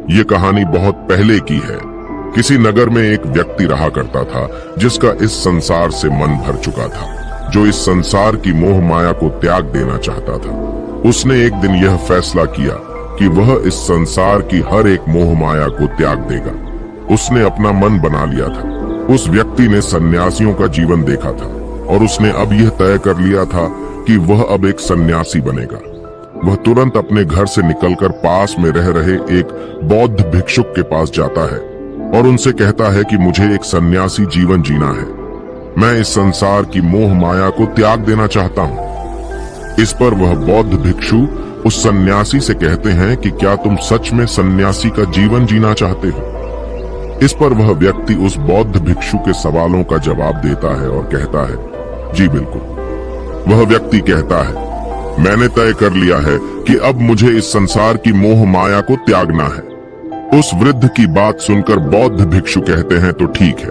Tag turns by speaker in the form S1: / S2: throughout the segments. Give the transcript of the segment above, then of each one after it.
S1: ये कहानी बहुत पहले की है। किसी नगर में एक व्यक्ति रहा करता था जिसका इस संसार से मन भर चुका था, जो इस संसार की मोह माया को त्याग देना चाहता था। उसने एक दिन यह फैसला किया कि वह इस संसार की हर एक मोह माया को त्याग देगा। उसने अपना मन बना लिया था। उस व्यक्ति ने सन्यासियों का जीवन देखा था और उसने अब यह तय कर लिया था कि वह अब एक सन्यासी बनेगा। वह तुरंत अपने घर से निकलकर पास में रह रहे एक बौद्ध भिक्षुक के पास जाता है और उनसे कहता है कि मुझे एक सन्यासी जीवन जीना है। मैं इस संसार की मोह माया को त्याग देना चाहता हूँ। इस पर वह बौद्ध भिक्षु उस सन्यासी से कहते हैं कि क्या तुम सच में सन्यासी का जीवन जीना चाहते हो? इस पर वह व्यक्ति उस बौद्ध भिक्षु के सवालों का जवाब देता है और कहता है, जी बिल्कुल। वह व्यक्ति कहता है, मैंने तय कर लिया है कि अब मुझे इस संसार की मोह माया को त्यागना है। उस वृद्ध की बात सुनकर बौद्ध भिक्षु कहते हैं, तो ठीक है,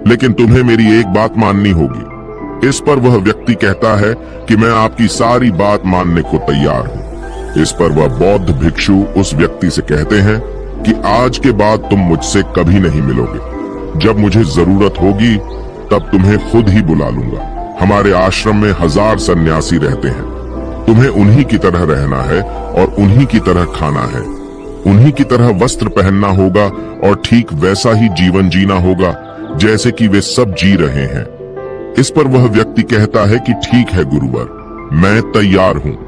S1: लेकिन तुम्हें मेरी एक बात माननी होगी। इस पर वह व्यक्ति कहता है कि मैं आपकी सारी बात मानने को तैयार हूँ। इस पर वह बौद्ध भिक्षु उस व्यक्ति से कहते हैं कि आज के बाद तुम मुझसे कभी नहीं मिलोगे। जब मुझे जरूरत होगी तब तुम्हें खुद ही बुला लूंगा। हमारे आश्रम में 1000 सन्यासी रहते हैं। तुम्हें उन्हीं की तरह रहना है और उन्हीं की तरह खाना है, उन्हीं की तरह वस्त्र पहनना होगा और ठीक वैसा ही जीवन जीना होगा जैसे कि वे सब जी रहे हैं। इस पर वह व्यक्ति कहता है कि ठीक है गुरुवर, मैं तैयार हूँ।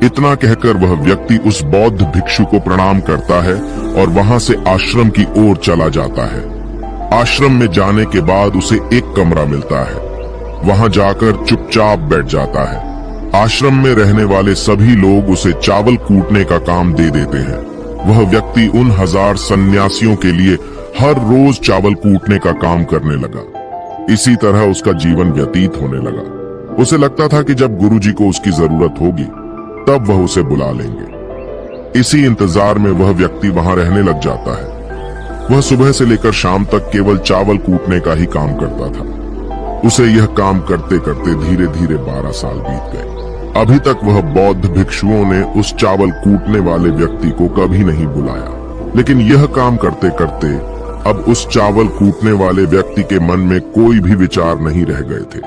S1: इतना कहकर वह व्यक्ति उस बौद्ध भिक्षु को प्रणाम करता है और वहां से आश्रम की ओर चला जाता है। आश्रम में जाने के बाद उसे एक कमरा मिलता है। वहां जाकर चुपचाप बैठ जाता है। आश्रम में रहने वाले सभी लोग उसे चावल कूटने का काम दे देते हैं। वह व्यक्ति उन 1000 सन्यासियों के लिए हर रोज चावल कूटने का काम करने लगा। इसी तरह उसका जीवन व्यतीत होने लगा। उसे लगता था कि जब गुरुजी को उसकी जरूरत होगी तब वह उसे बुला लेंगे। इसी इंतजार में वह व्यक्ति वहां रहने लग जाता है। वह सुबह से लेकर शाम तक केवल चावल कूटने का ही काम करता था। उसे यह काम करते करते धीरे धीरे 12 साल बीत गए। अभी तक वह बौद्ध भिक्षुओं ने उस चावल कूटने वाले व्यक्ति को कभी नहीं बुलाया। लेकिन यह काम करते करते अब उस चावल कूटने वाले व्यक्ति के मन में कोई भी विचार नहीं रह गए थे।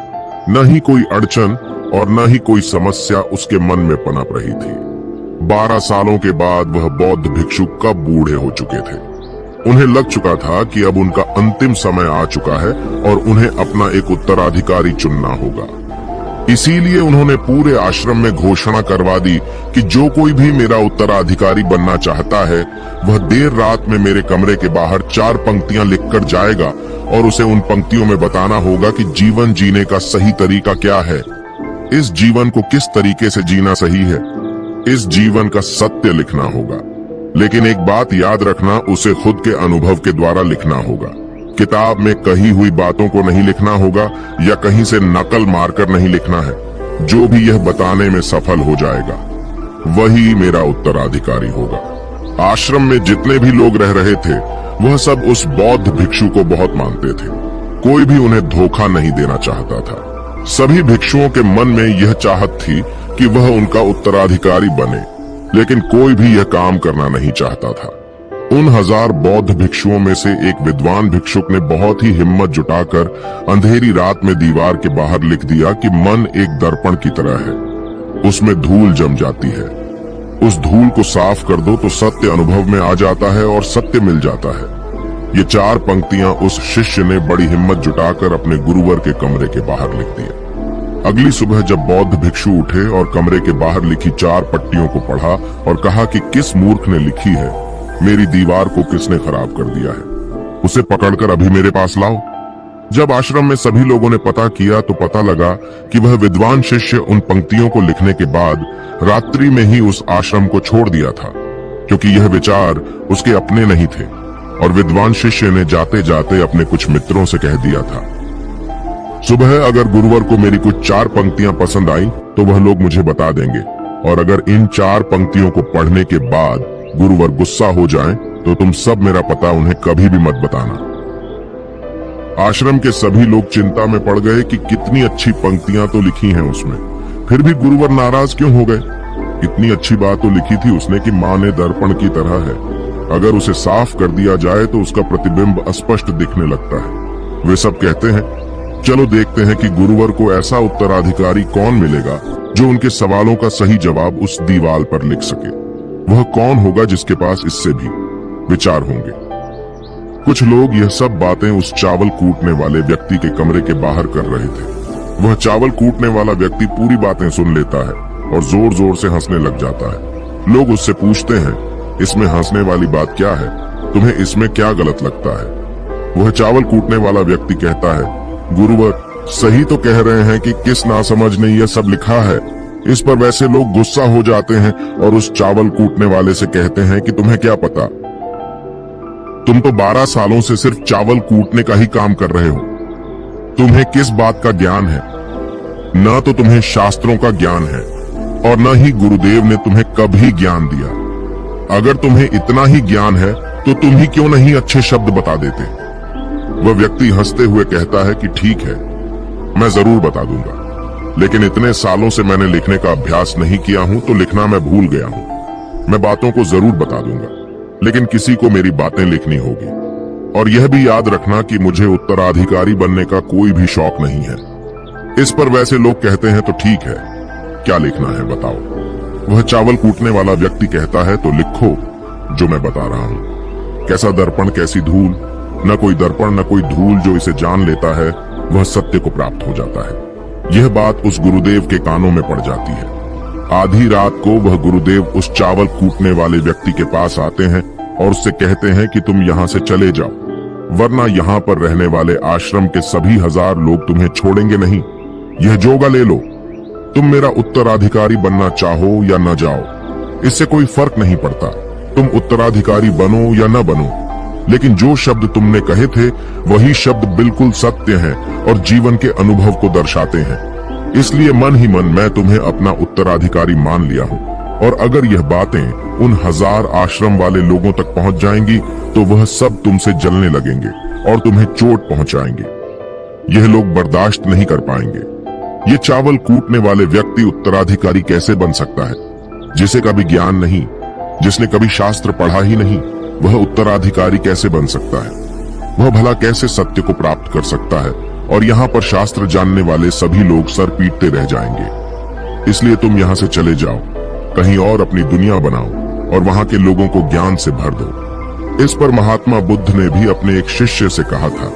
S1: न ही कोई अड़चन और न ही कोई समस्या उसके मन में पनप रही थी। 12 सालों के बाद वह बौद्ध भिक्षु कब बूढ़े हो चुके थे। उन्हें लग चुका था कि अब उनका अंतिम समय आ चुका है और उन्हें अपना एक उत्तराधिकारी चुनना होगा। इसीलिए उन्होंने पूरे आश्रम में घोषणा करवा दी कि जो कोई भी मेरा उत्तराधिकारी बनना चाहता है वह देर रात में मेरे कमरे के बाहर 4 पंक्तियां लिखकर जाएगा और उसे उन पंक्तियों में बताना होगा कि जीवन जीने का सही तरीका क्या है, इस जीवन को किस तरीके से जीना सही है। इस जीवन का सत्य लिखना होगा। लेकिन एक बात याद रखना, उसे खुद के अनुभव के द्वारा लिखना होगा। किताब में कही हुई बातों को नहीं लिखना होगा या कहीं से नकल मारकर नहीं लिखना है। जो भी यह बताने में सफल हो जाएगा वही मेरा उत्तराधिकारी होगा। आश्रम में जितने भी लोग रह रहे थे वह सब उस बौद्ध भिक्षु को बहुत मानते थे। कोई भी उन्हें धोखा नहीं देना चाहता था। सभी भिक्षुओं के मन में यह चाहत थी कि वह उनका उत्तराधिकारी बने, लेकिन कोई भी यह काम करना नहीं चाहता था। उन 1000 बौद्ध भिक्षुओं में से एक विद्वान भिक्षुक ने बहुत ही हिम्मत जुटाकर अंधेरी रात में दीवार के बाहर लिख दिया कि मन एक दर्पण की तरह है, उसमें धूल जम जाती है। उस धूल को साफ कर दो तो सत्य अनुभव में आ जाता है और सत्य मिल जाता है। ये 4 पंक्तियां उस शिष्य ने बड़ी हिम्मत जुटाकर अपने गुरुवर के कमरे के बाहर लिख दिया। अगली सुबह जब बौद्ध भिक्षु उठे और कमरे के बाहर लिखी 4 पट्टियों को पढ़ा और कहा कि किस मूर्ख ने लिखी है, मेरी दीवार को किसने खराब कर दिया है, उसे पकड़कर अभी मेरे पास लाओ। जब आश्रम में सभी लोगों ने पता किया तो पता लगा कि वह विद्वान शिष्य उन पंक्तियों को लिखने के बाद रात्रि में ही उस आश्रम को छोड़ दिया था, क्योंकि यह विचार उसके अपने नहीं थे और विद्वान शिष्य ने जाते जाते अपने कुछ मित्रों से कह दिया था, सुबह अगर गुरुवर को मेरी कुछ 4 पंक्तियां पसंद आई तो वह लोग मुझे बता देंगे, और अगर इन 4 पंक्तियों को पढ़ने के बाद गुरुवर गुस्सा हो जाएं तो तुम सब मेरा पता उन्हें कभी भी मत बताना। आश्रम के सभी लोग चिंता में पड़ गए कि कितनी अच्छी पंक्तियां तो लिखी हैं उसमें, फिर भी गुरुवर नाराज क्यों हो गए। इतनी अच्छी बात तो लिखी थी उसने कि माँ ने दर्पण की तरह है, अगर उसे साफ कर दिया जाए तो उसका प्रतिबिंब अस्पष्ट दिखने लगता है। वे सब कहते हैं, चलो देखते हैं कि गुरुवर को ऐसा उत्तराधिकारी कौन मिलेगा जो उनके सवालों का सही जवाब उस दीवार पर लिख सके। वह कौन होगा जिसके पास इससे भी विचार होंगे। कुछ लोग यह सब बातें उस चावल कूटने वाले व्यक्ति के कमरे के बाहर कर रहे थे। वह चावल कूटने वाला व्यक्ति पूरी बातें सुन लेता है और जोर जोर से हंसने लग जाता है। लोग उससे पूछते हैं, इसमें हंसने वाली बात क्या है? तुम्हें इसमें क्या गलत लगता है? वह चावल कूटने वाला व्यक्ति कहता है, गुरुवर सही तो कह रहे हैं कि किस नासमझ ने यह सब लिखा है। इस पर वैसे लोग गुस्सा हो जाते हैं और उस चावल कूटने वाले से कहते हैं कि तुम्हें क्या पता, तुम तो 12 सालों से सिर्फ चावल कूटने का ही काम कर रहे हो। तुम्हें किस बात का ज्ञान है? न तो तुम्हें शास्त्रों का ज्ञान है और न ही गुरुदेव ने तुम्हें कभी ज्ञान दिया। अगर तुम्हें इतना ही ज्ञान है तो तुम ही क्यों नहीं अच्छे शब्द बता देते? वह व्यक्ति हंसते हुए कहता है कि ठीक है, मैं जरूर बता दूंगा, लेकिन इतने सालों से मैंने लिखने का अभ्यास नहीं किया हूं तो लिखना मैं भूल गया हूं। मैं बातों को जरूर बता दूंगा, लेकिन किसी को मेरी बातें लिखनी होगी। और यह भी याद रखना कि मुझे उत्तराधिकारी बनने का कोई भी शौक नहीं है। इस पर वैसे लोग कहते हैं, तो ठीक है, क्या लिखना है बताओ। वह चावल कूटने वाला व्यक्ति कहता है, तो लिखो जो मैं बता रहा हूं। कैसा दर्पण कैसी धूल, न कोई दर्पण न कोई धूल जो इसे जान लेता है वह सत्य को प्राप्त हो जाता है। यह बात उस गुरुदेव के कानों में पड़ जाती है। आधी रात को वह गुरुदेव उस चावल कूटने वाले व्यक्ति के पास आते हैं और उससे कहते हैं कि तुम यहाँ से चले जाओ, वरना यहाँ पर रहने वाले आश्रम के सभी 1000 लोग तुम्हें छोड़ेंगे नहीं। यह जोगा ले लो, तुम मेरा उत्तराधिकारी बनना चाहो या न जाओ, इससे कोई फर्क नहीं पड़ता। तुम उत्तराधिकारी बनो या न बनो, लेकिन जो शब्द तुमने कहे थे वही शब्द बिल्कुल सत्य हैं और जीवन के अनुभव को दर्शाते हैं। इसलिए मन ही मन मैं तुम्हें अपना उत्तराधिकारी मान लिया हूँ। और अगर यह बातें उन 1000 आश्रम वाले लोगों तक पहुंच जाएंगी तो वह सब तुमसे जलने लगेंगे और तुम्हें चोट पहुंचाएंगे। यह लोग बर्दाश्त नहीं कर पाएंगे। ये चावल कूटने वाले व्यक्ति उत्तराधिकारी कैसे बन सकता है? जिसे कभी ज्ञान नहीं, जिसने कभी शास्त्र पढ़ा ही नहीं, वह उत्तराधिकारी कैसे बन सकता है? वह भला कैसे सत्य को प्राप्त कर सकता है? और यहाँ पर शास्त्र जानने वाले सभी लोग सर पीटते रह जाएंगे। इसलिए तुम यहाँ से चले जाओ, कहीं और अपनी दुनिया बनाओ और वहां के लोगों को ज्ञान से भर दो। इस पर महात्मा बुद्ध ने भी अपने एक शिष्य से कहा था,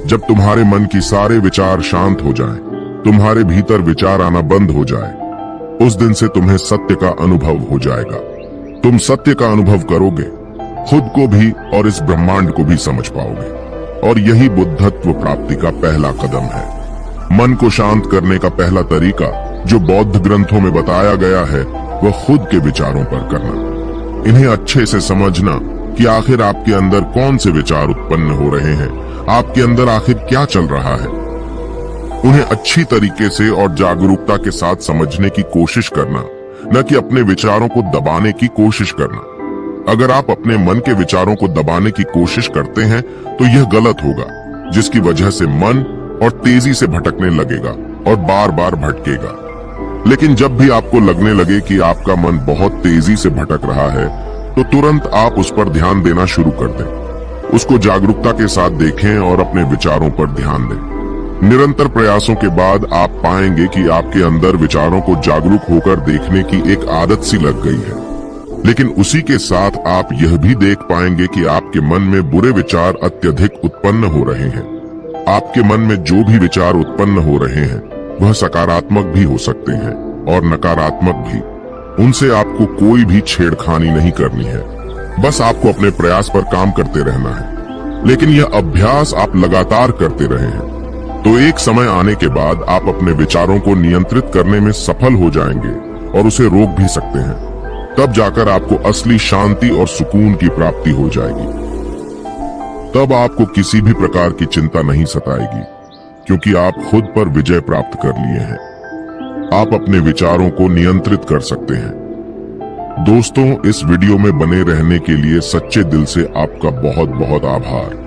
S1: जब तुम्हारे मन की सारे विचार शांत हो जाएं, तुम्हारे भीतर विचार आना बंद हो जाए, उस दिन से तुम्हें सत्य का अनुभव हो जाएगा। तुम सत्य का अनुभव करोगे, खुद को भी और इस ब्रह्मांड को भी समझ पाओगे। और यही बुद्धत्व प्राप्ति का पहला कदम है। मन को शांत करने का पहला तरीका जो बौद्ध ग्रंथों में बताया गया है वह खुद के विचारों पर करना। इन्हें अच्छे से समझना कि आखिर आपके अंदर कौन से विचार उत्पन्न हो रहे हैं, आपके अंदर आखिर क्या चल रहा है। उन्हें अच्छी तरीके से और जागरूकता के साथ समझने की कोशिश करना, न कि अपने विचारों को दबाने की कोशिश करना। अगर आप अपने मन के विचारों को दबाने की कोशिश करते हैं तो यह गलत होगा, जिसकी वजह से मन और तेजी से भटकने लगेगा और बार बार भटकेगा। लेकिन जब भी आपको लगने लगे कि आपका मन बहुत तेजी से भटक रहा है तो तुरंत आप उस पर ध्यान देना शुरू कर दें। उसको जागरूकता के साथ देखें और अपने विचारों पर ध्यान दें। निरंतर प्रयासों के बाद आप पाएंगे कि आपके अंदर विचारों को जागरूक होकर देखने की एक आदत सी लग गई है। लेकिन उसी के साथ आप यह भी देख पाएंगे कि आपके मन में बुरे विचार अत्यधिक उत्पन्न हो रहे हैं। आपके मन में जो भी विचार उत्पन्न हो रहे हैं वह सकारात्मक भी हो सकते हैं और नकारात्मक भी। उनसे आपको कोई भी छेड़खानी नहीं करनी है, बस आपको अपने प्रयास पर काम करते रहना है। लेकिन यह अभ्यास आप लगातार करते रहे हैं तो एक समय आने के बाद आप अपने विचारों को नियंत्रित करने में सफल हो जाएंगे और उसे रोक भी सकते हैं। तब जाकर आपको असली शांति और सुकून की प्राप्ति हो जाएगी। तब आपको किसी भी प्रकार की चिंता नहीं सताएगी, क्योंकि आप खुद पर विजय प्राप्त कर लिए हैं। आप अपने विचारों को नियंत्रित कर सकते हैं। दोस्तों, इस वीडियो में बने रहने के लिए सच्चे दिल से आपका बहुत बहुत आभार।